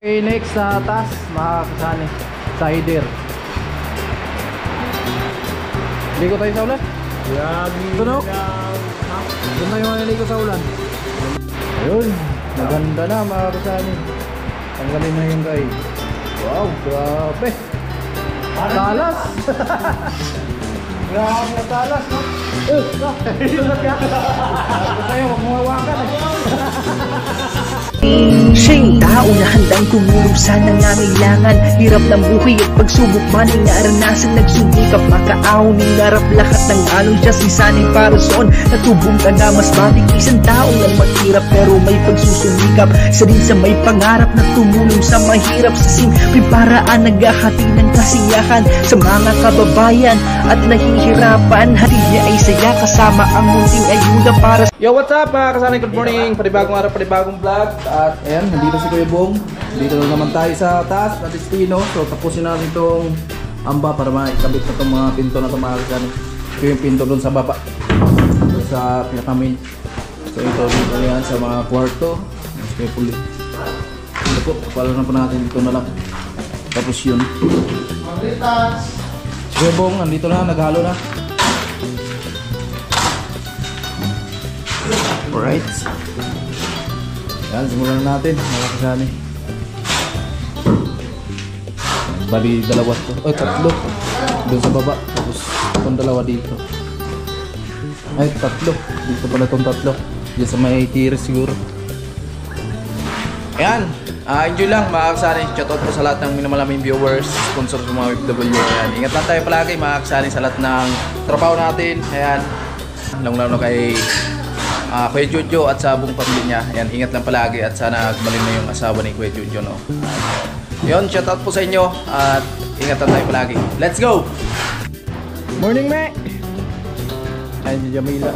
Okay, next sa taas, mga kasani, cider. Ligo tayo sa ulan? Tunog? Doon tayo maniligo sa ulan. Ayun, maganda na mga kasani. Tanggalin na yung guy. Wow, grabe. Talas. Grabe na talas, no? Sunod ka. Ako sa'yo, huwag mo hawakan eh. Siya'y tao na handang tumulong sa nangangailangan. Hirap ng buhay at pagsubok man ay naranasan. Nagsumikap makaaon, ninarap lahat ng alon. Siya sisanay para soon, natubong ka na mas matik. Isang tao lang maghirap pero may pagsusumikap. Isa din sa may pangarap na tumulong sa mahirap. Sa simpleng paraan naghahati ng kasiyahan sa mga kababayan at nahihirapan. Hatid niya ay saya kasama ang munting ayuda para. Yo, what's up mga kasani? Good morning! Panibagong araw, panibagong vlog. At ayan, nandito si Kuya Bong. Dito na naman tayo sa taas na destino. So tapusin natin itong amba para maikabit na itong mga pinto na itong mga kasani. Ito yung pinto doon sa baba, doon sa pinaka-main. So ito dito yan sa mga kwarto. Mas may puli. Ito po, pala na po natin dito na lang. Tapos yun. Kuya Bong, nandito na, naghalo na. Alright. Yan, simulan na natin mga kasani. Bali dalawa to. Ay, tatlo. Doon sa baba. Tapos itong dalawa dito. Ay, tatlo. Dito pala itong tatlo. Diyan sa may tiris siguro. Ayan. Enjoy lang mga kasani. Shoutout po sa lahat ng minamalaming viewers, sponsor sa mga FW. Ayan. Ingat lang tayo palagi mga kasani sa lahat ng trabaho natin. Ayan. Lalo kay Kuya Jojo at sa buong pamilya niya. Ayan, ingat lang palagi at sana gumaling na yung asawa ni Kuya Jojo, no? Yun, shoutout po sa inyo at ingat lang tayo palagi. Let's go! Morning, Mac! Ayan si Jamila.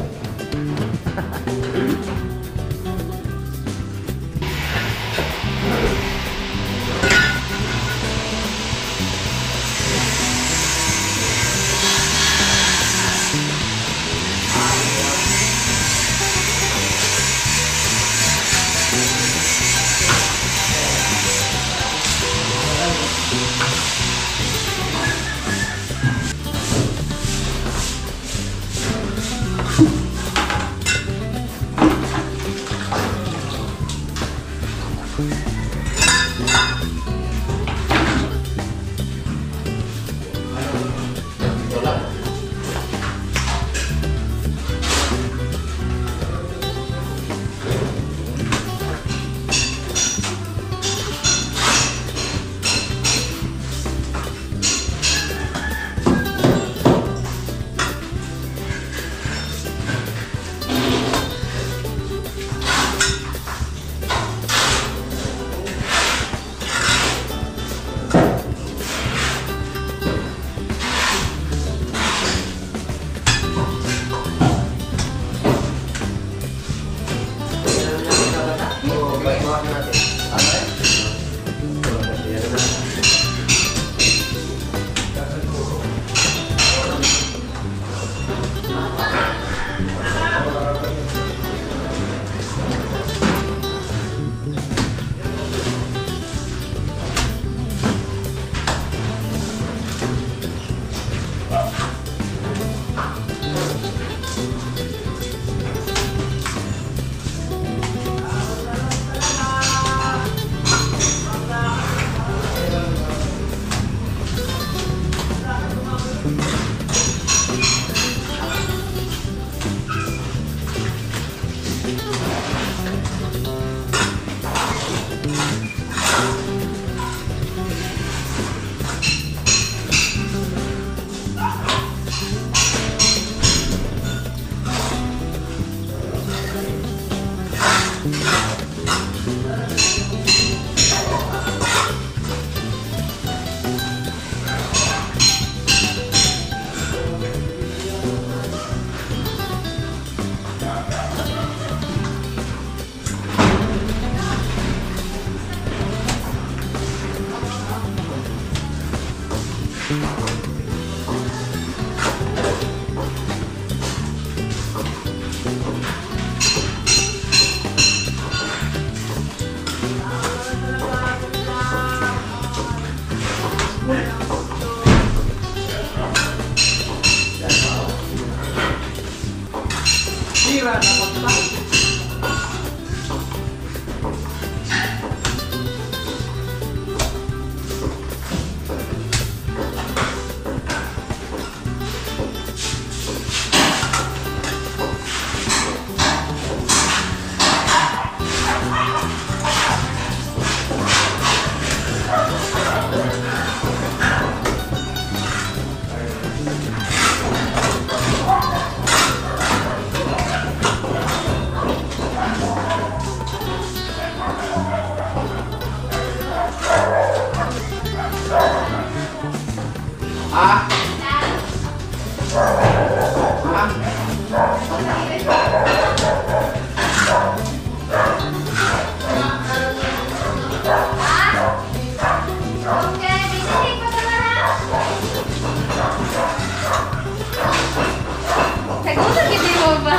Ah? Okay, bisinig pa naman ha. Nagulat hindi mo ba?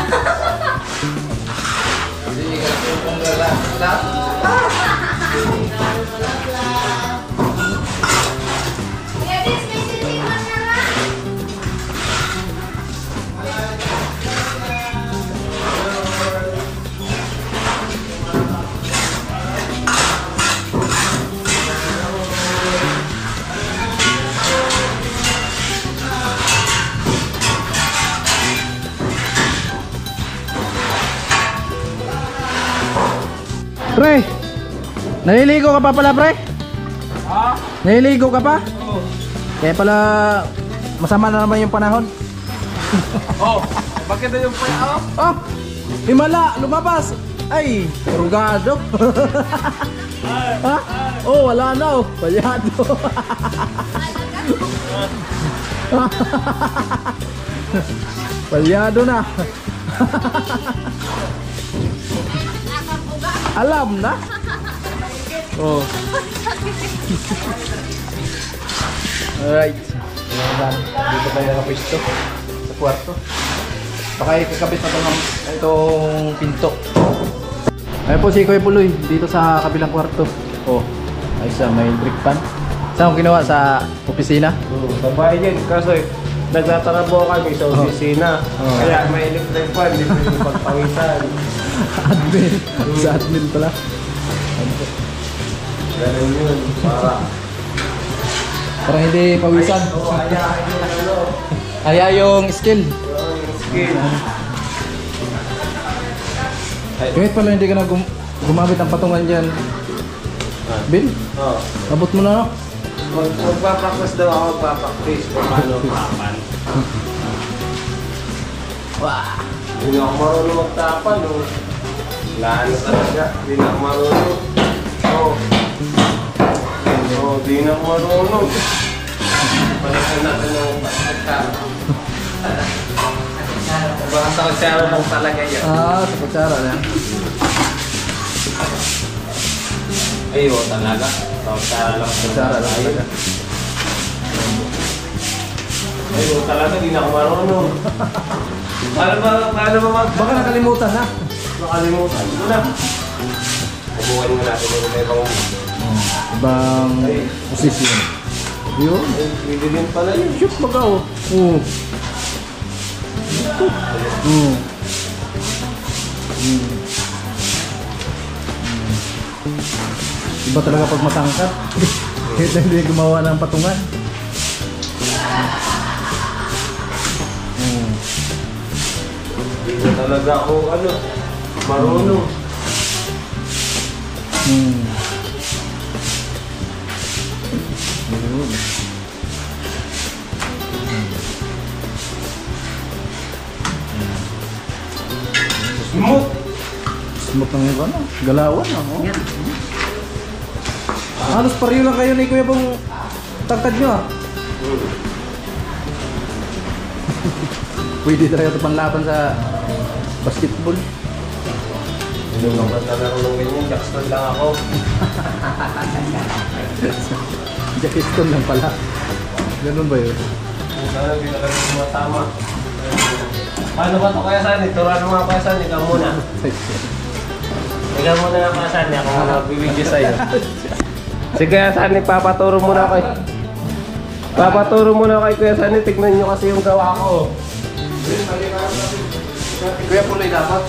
Sige, kasi kung lahat. Kaya bis, bisinig pa naman. Pre, naliligo ka pa pala, pre? Ha? Naliligo ka pa? Oo. Kaya pala masama na naman yung panahon. Oh, bakit na yung paya? Oh, himala, lumabas. Ay, rugado. Ha? Oh, wala na oh. Palyado. Palyado na. Alam na. Oh. Alright. Dito tayo nakapwesto sa kwarto. Baka ikakabit na itong pinto. Ayun po si Kuya Puloy dito sa kabilang kwarto. Oh, ayos na, may brick pan. Saan ko ginawa? Sa opisina? Sa bahay yan, kasi nagtatrabaho kami sa opisina. Kaya may electric fan, hindi pwede pagpawisan. Admin. Sa admin pala. Ganun yun, Para hindi pawisan. Oo, hayaan yung ano. Kaya yung skill. Yung skin. Kahit pala hindi ka na gumamit ng patungan dyan. Bill, Oo. abot mo na no? Magpapractice daw ako, magpapractice kung paano tapan. Wah! Hindi na ako marunong magtapan, oh. Wala na talaga, hindi na ako marunong. Oo. Oo, hindi na ako marunong. Balikan natin ng pagkakara. Baka sa kutsara lang talaga yan. Ah, sa kutsara na. Ay, oo talaga. Sa kutsara lang. Kutsara lang talaga. Ay, oo talaga, hindi na ako marunong. Paano ba mag... Baka nakalimutan na. Nakalimutan ko na. Bubukan mo natin yung ibang... Ibang posisyon. Yun. Ay, pwede din pala yun. Shoot baga oh. Oo. Oo. Iba talaga pag matangkat. Kahit na hindi gumawa ng patungan. Hindi na talaga ako, ano, marunong. Hmm. Yun. Smooth. Smooth ng yung ano, galawan oh. Halos pareho lang kayo ni Kuya Bong tangkad nyo ah. Pwede talaga ito panlaban sa basketball. Hindi mo ba talaga nung ganyan, Jackson lang ako. Jackiston lang pala. Ganun ba yun? Kung sana, hindi na kami tumatama. Paano ba ito kaya saan? Turuan mo nga kaya saan, ikaw muna. Ikaw muna nga kaya saan, ako nga magbibigyo sa'yo. Sige kaya saan, papaturo muna kay... Papaturo muna kay Kuya Sani, tignan nyo kasi yung gawa ko. Kuya Puloy dapat.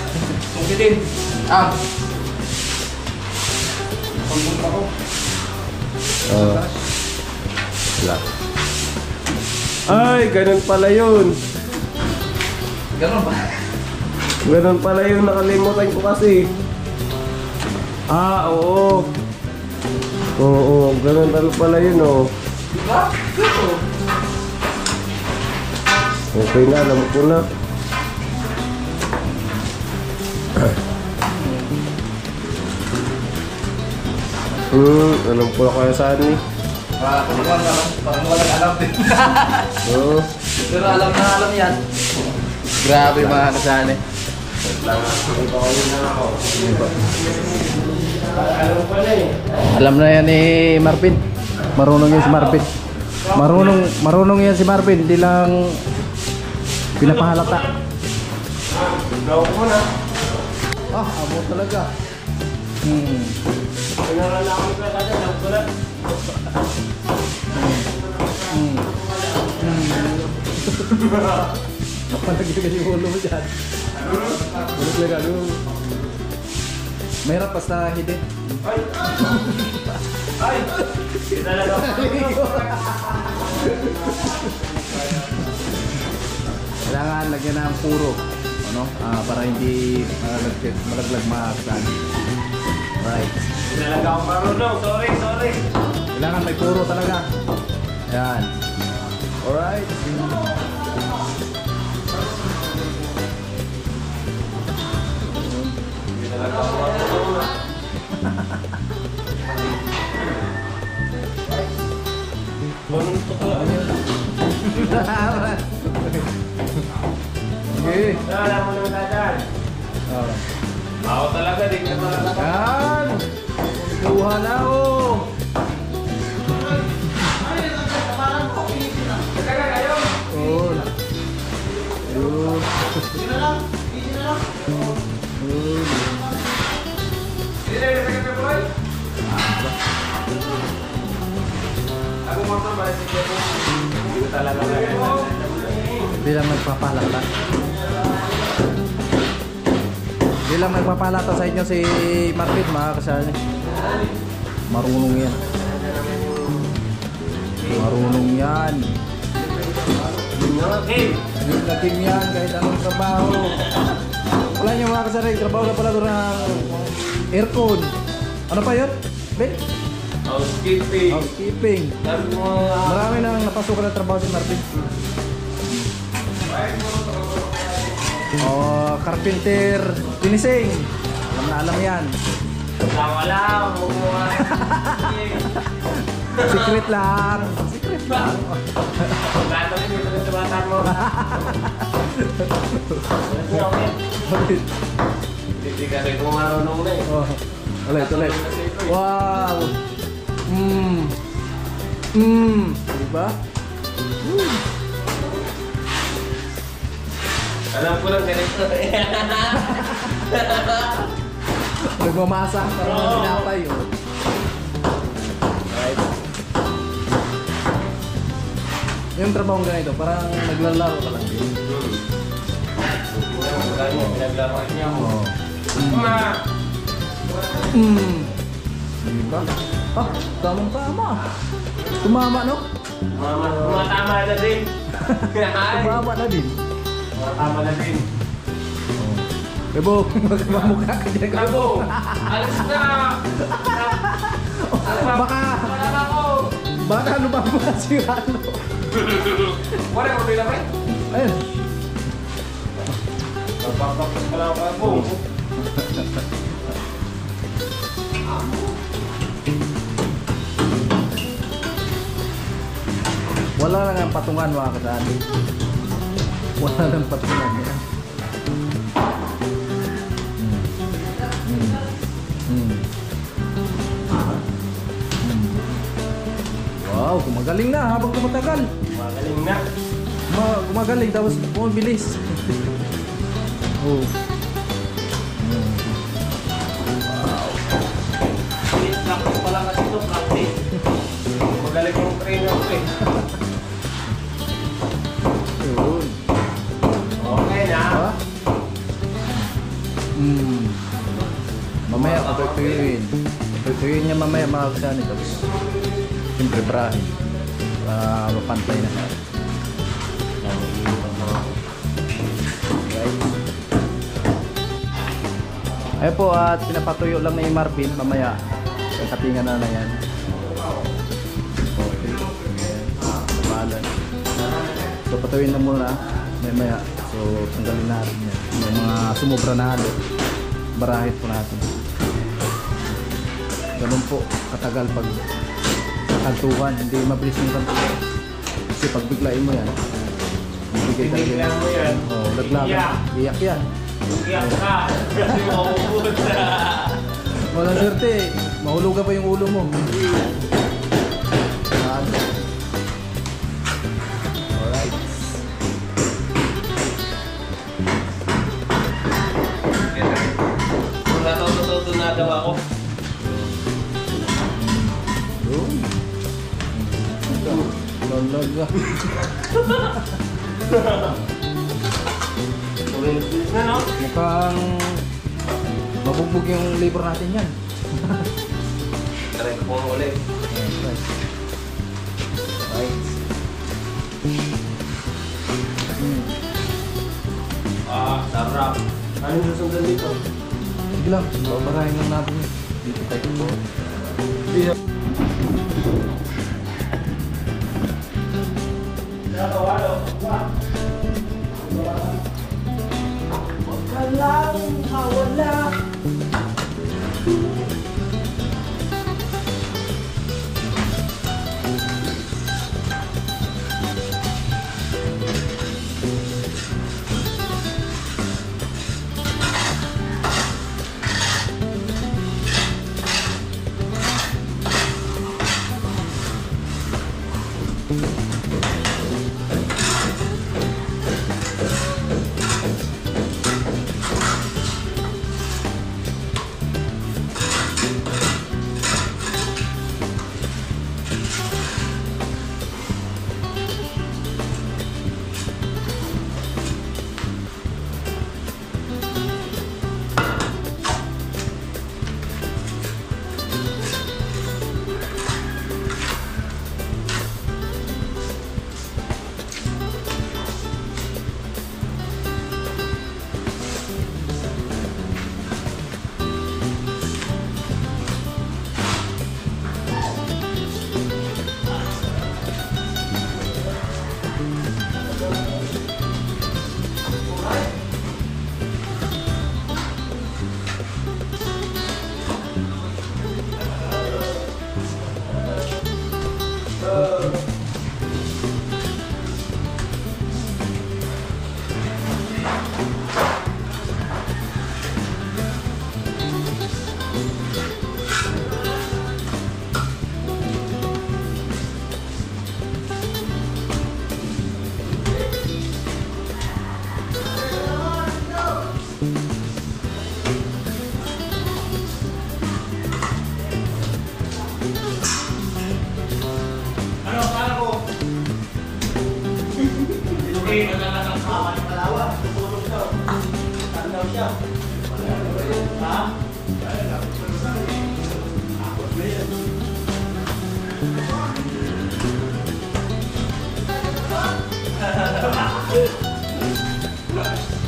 Mungkin. Ah. Pagpunta ko. Wala. Ay, ganun pala yun. Ganun ba? Ganun pala yun, nakalimutan ko kasi. Ah, oo. Oo, ganun pala yun, oh. Diba? Ganun. Okay na, alam ko na. Alam ko na kaya saan eh. Parang walang alam din. Oo. Pero alam na alam yan. Grabe mga kasani. Alam na yan ni Marvin. Marunong yan si Marvin. Marunong yan si Marvin. Hindi lang pinapahalata. Gawin mo na. Amo talaga. Pinarala ako yung plakada. Gawin ko na. Palagi kasi yung ulo mo dyan. Ulo ka dyan. Mahirap basta hidden. Ay! Talaga. Kailangan lagyan na ang puro. Ano? Para hindi malaglag makakasan. Right. Talaga ako marunong. Sorry. Kailangan may puro talaga. Ayan. Alright. Talaga ako marunong. Buntok ko. Okay. Alam mo naman dadaan. Ako talaga, di ka talaga. Yan. Kuha na ako. Yun. Yun. Hindi lang nagpapalata. Hindi lang nagpapalata sa inyo si Marvin, mga kasali. Marunong yan. Marunong yan. Yung lagim yan kahit anong trabaho. Wala niyo mga kasali, trabaho na pala doon ng aircon. Ano pa yun? Ben? Housekeeping. Housekeeping. Marami nang napasukan ng trabaho si Marvin. Carpenter, finishing. Alam yan. Wala. Secret lang. Secret lang. Gato rin dito sa bata mo. Hindi ka rin kung marunong na eh. Ulit. Wow. Diba? Alam ko lang ganito eh. Nagmamasa. Parang mga sinapay. Right. Yung trabaho ganito, parang naglalaro ka lang din. Pinaglaruan niya ako. Diba? Tamang-tama. Tumama, no? Tumatama na din. Tumama na din. Tumatama na din. Bebo, magmamukha ka dyan. Bravo! Alis na! Baka lumabas si Rano. Wala mo din naman? Ayun. Napapapos ka lang ako po. Wala lang ang patungan mga kasali. Wala lang patungan yan. Wow, gumagaling na habang tumatagal. Magaling na. Gumagaling tapos bumibilis. Oh. Practice pala kasi ito, practice. Magaling yung trainer ko eh. Yun. Okay na. Diba? Mamaya kapag-tuyuin. Kapag-tuyuin niya mamaya mga kasani. Tapos siyempre brahin. Para mapantay na. Ayun po at pinapatuyo lang na yung Marvin mamaya. Yung katingan na yan. Okay. Balan. So patuyuin na muna mamaya. So tanggalin natin yan. Yung mga sumobra na halo. Barahit po natin. Ganun po katagal pag kantuhan. Hindi mabilis yung kantuhan. Kasi pag biglain mo yan, bigay talaga Tiniglan yan. mo yan. Oo, laglagan. Iyak yan. Iyak ka. Kasi maubod na. Walang swerte. Mahulugan pa yung ulo mo. Alright. Kung natututo na daw ako. Yun. Ito. Lalaga. Bilis na, no? Mukhang mabugbog yung labor natin yan. Try ko po ulit. Right. Right. Sarap. Anong susundan dito? Sige lang, babarahin lang natin yun. Dito tayo po.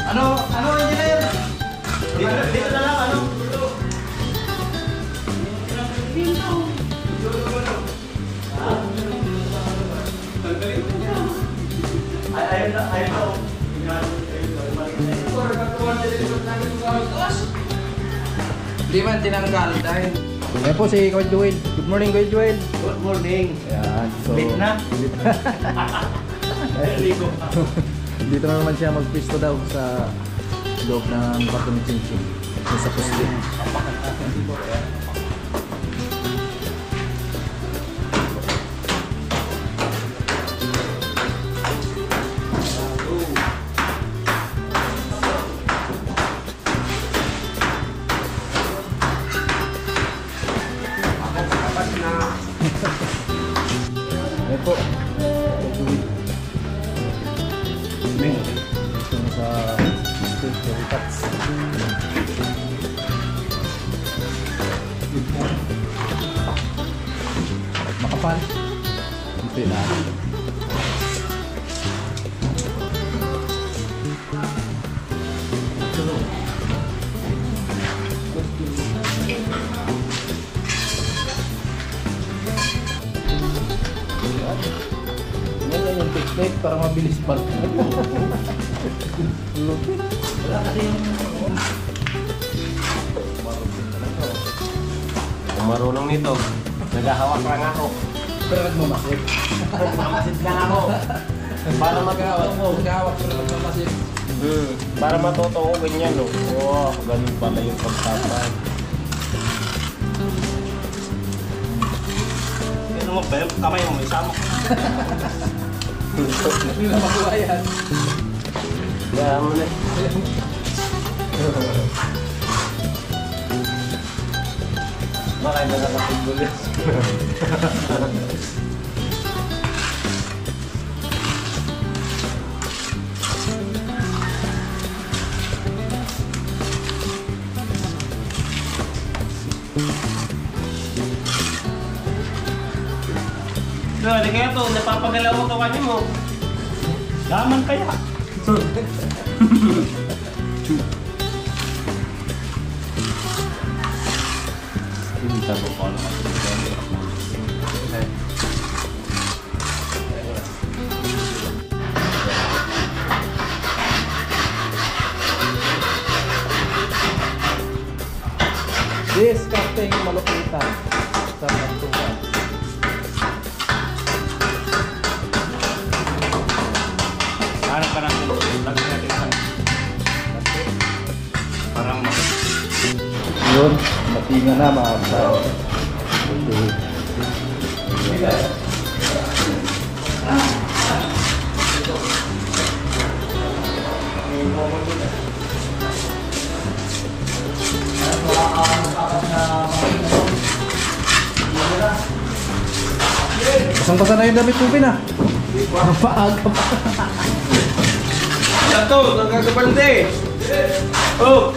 Ano, engineer? Dito na lang, ano? Ayun na. Hindi man tinanggal dahil... Ayan po si Kuya Joel. Good morning, Kuya Joel. Good morning. Ayan, so... Late na? Ligo. Dito na naman siya magpisto daw sa loob ng kwarto ni Chinchin. Sa poste. Ayan po. Kuya Joel. Dito na sa stage of cuts. Makapal. Ito na. Yan yung technique para mabilis pa. Lupit. Wala kasi yung... Kung marunong nito, naghahawak lang ako. pero nagmamasid. Mamasid lang ako. Para matuto ko. Magkahawak pero nagmamasid. Para matuto ko ganyan, no? Oo, ganun pala yung pagtapay. Ano mo ba yung kamay mo? May sama ko. Hindi na makuha yan. Kaya mo na. Baka yung nakakatibol yan. Hindi kaya to, napapagalaw mo kawanin mo. Laman kaya. Hindi tayo ko ano kasi. Disgusting malupitan sa bantuan. Harap ka natin. Lagi natin sa. Parang Yun, matinga na mga kapatid. Basang-basa na yung damit mo, Pina. Paaga pa. Ito, nagkakapalde. Oh!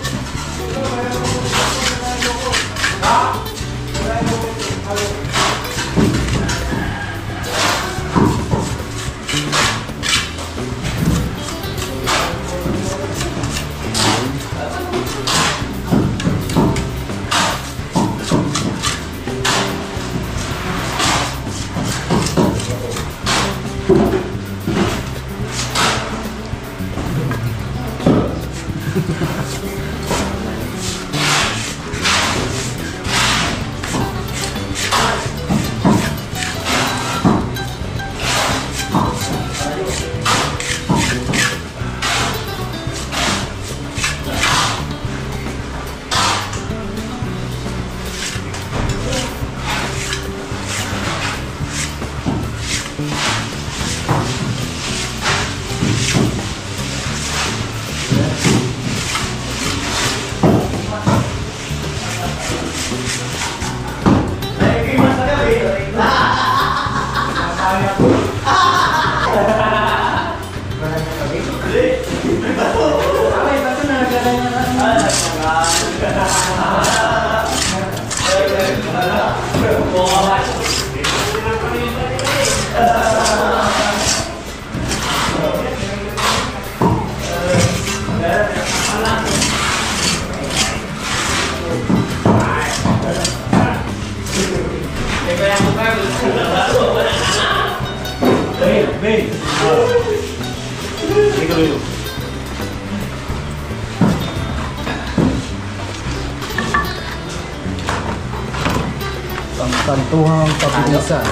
Tantuhang pabilisan.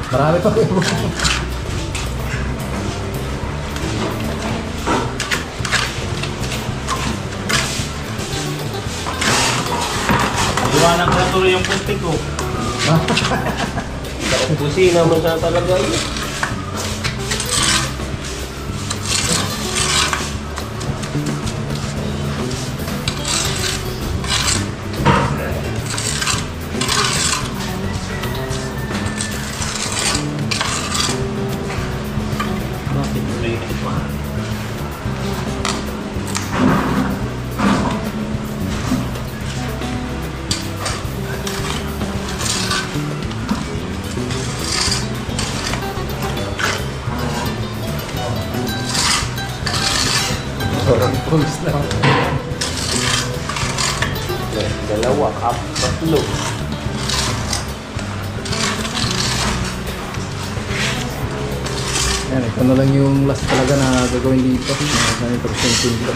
Marami pa kayo. Iwanan ko na tuloy yung pustik ko. Kusina mo na talaga yun. Bakit may ito? Pulse lang. Dalawa, tatlo. Yan, ito na lang yung last talaga na gagawin dito. Ganito ko yung pinto.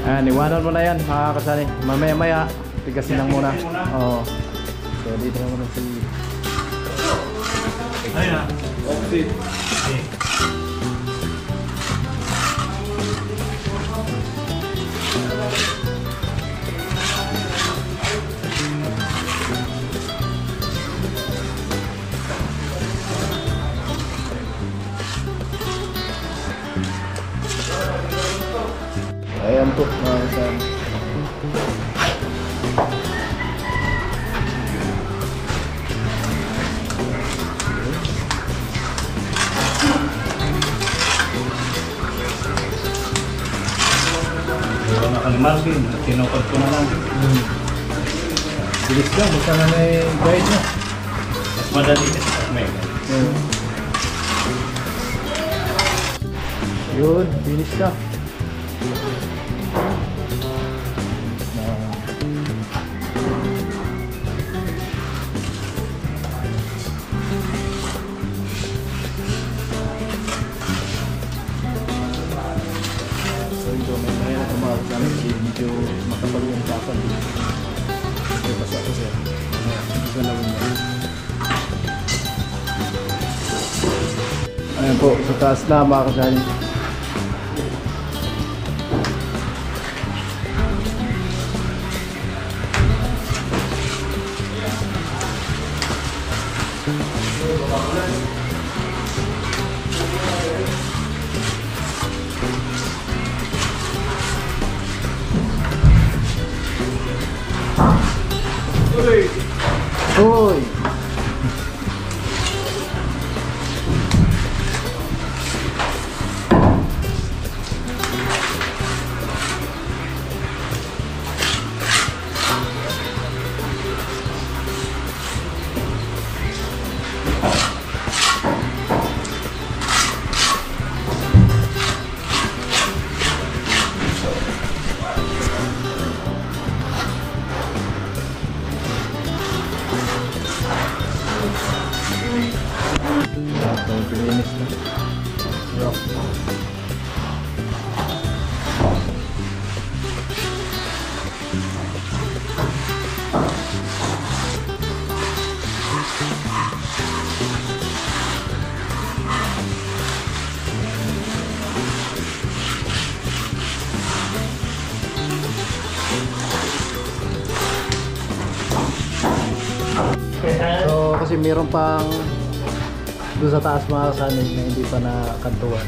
Ayan, iwanan mo na yan mga kasani. Mamaya-maya, tigasin lang muna. Oo. So, dito na muna si... Ayun na. Oxid. Ayan po mga kasani. Wala na kalimarkin, tinukod ko na lang. Bilis lang, basta na may guide na. Mas madali kasi pag may Yun, finish ka. So ito, may na tumakas namin si medyo makapal yung tapan. Medyo basa ko siya. Ito na lang yan. Ayan po, sa taas na mga kasali. Uy! Pilinis na. Rock. So kasi meron pang doon sa taas mga kasanin na hindi pa nakantuan.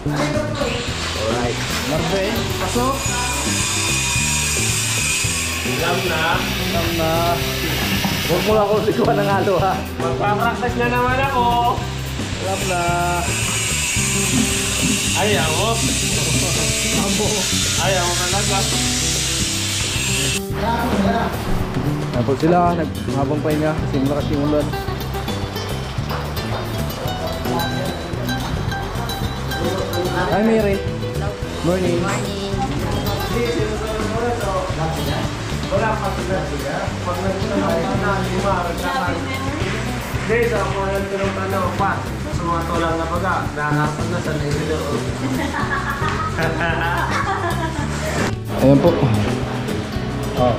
Alright. Marve, pasok! Alam na. Alam na. Huwag mo lang ako likuan ng halo ha. Magpapractice na naman ako. Alam na. Ayaw mo. Ayaw mo talaga. Ayan po sila, habang pahinga kasi malakas yung ulan. Hi Mary. Morning. Wala pa sila siya. Pag nagtanong na lima, hindi, sa mga nagtanong tanong pa. Sa mga tulang na baga, nakakapag na sa nilo. Ayan po. Oh.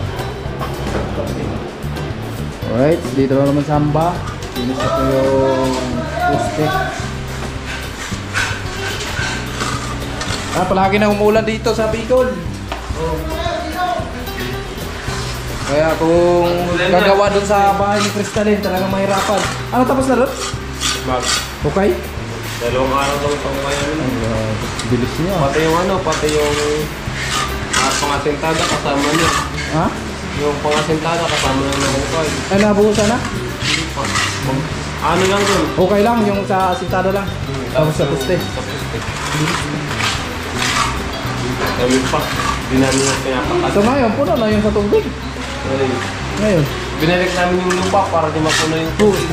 Alright, dito na naman samba. Finish up na yung poste. Palagi na umulan dito sa Bicol. Kaya kung gagawa dun sa bahay ni Crystalline, talagang mahirapan. Ano tapos na doon? Mag. Okay? Dalawang araw lang itong ngayon. Bilis niya. Pati yung ano, pati yung pangasintada kasama niya. Ha? Yung pangasintada kasama na ng ukay. Ay, nabuhusan na? Ano lang dun? Okay lang, yung sa asintada lang. Tapos sa poste. Sa poste. Dami pa. Di namin na pinapakat. So ngayon, puno na yung sa tubig. Ngayon. Hindi, Binalik namin yung lupa para di mapuno yung tubig.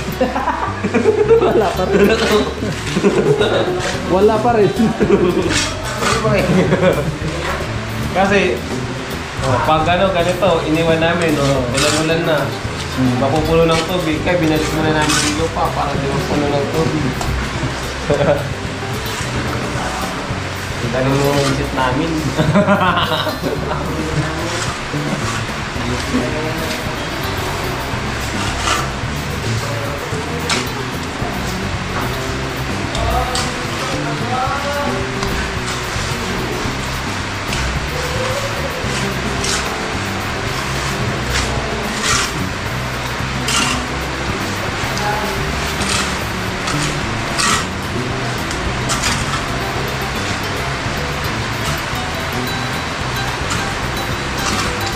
Wala pa rin. Wala pa rin. Kasi, pag ganito, iniwan namin, ulan-ulan na. Mapupuno ng tubig, kaya binalik muna namin yung lupa para di mapuno ng tubig. Ang galing mo isip namin.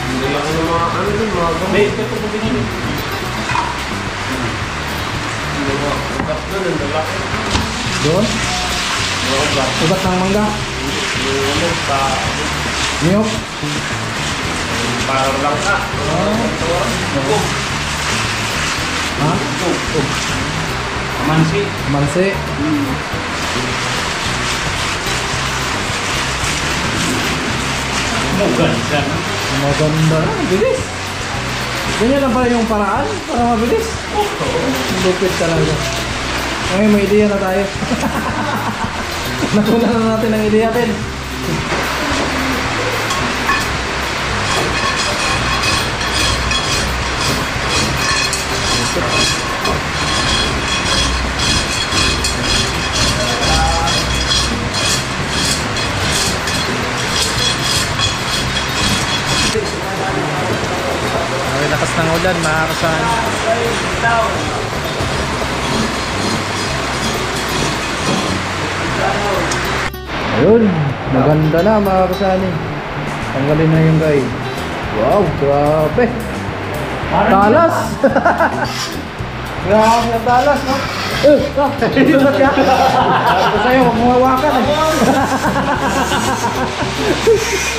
Hindi lang yung mga mga gamit. Ito po binili. Hindi mo, ugat doon, ang dalak. Doon? Ugat ng mangga? Yung sa Niyok? parang lang ka. Ha? Amansi. Mansi? Ganda. Maganda na, bilis. Ganyan lang pala yung paraan para mabilis. Lupit talaga. Ngayon may ideya na tayo. Nakuna na natin ang ideya, Ben. Ay, lakas ng ulan, makakasahan. Ayun, maganda na mga kasani. Tanggalin na yung guy. Wow, grabe. Talas. Grabe ang talas, no? Sulat ka. Sabi sa'yo, huwag mong hawakan eh.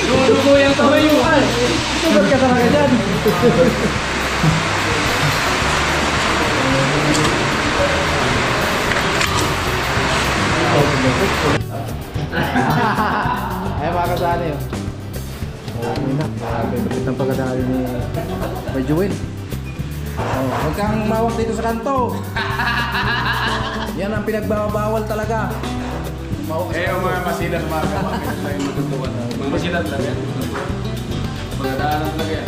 Dudugo yung tamayuan. Sulat ka talaga dyan. Ay mga kasali yun. Ay na, grabe kapit ng pagkadali ni Joel. Huwag kang mawak dito sa kanto. Yan ang pinagbabawal talaga. Yung mga masida sa mga kama, meron tayong matutukan. Mga masida talaga yan. Magdaanan talaga yan.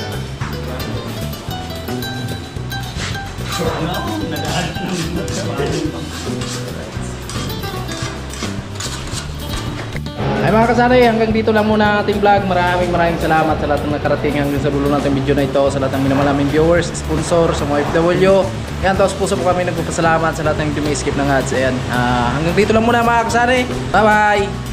Ay mga kasanay, hanggang dito lang muna ang ating vlog. Maraming salamat sa lahat ng nakarating hanggang sa dulo natin video na ito, sa lahat ng minamalaming viewers, sponsor, sa mga FW. Yan, taos puso po kami nagpapasalamat sa lahat ng hindi may skip ng ads. Ayan, hanggang dito lang muna mga kasanay. Bye bye!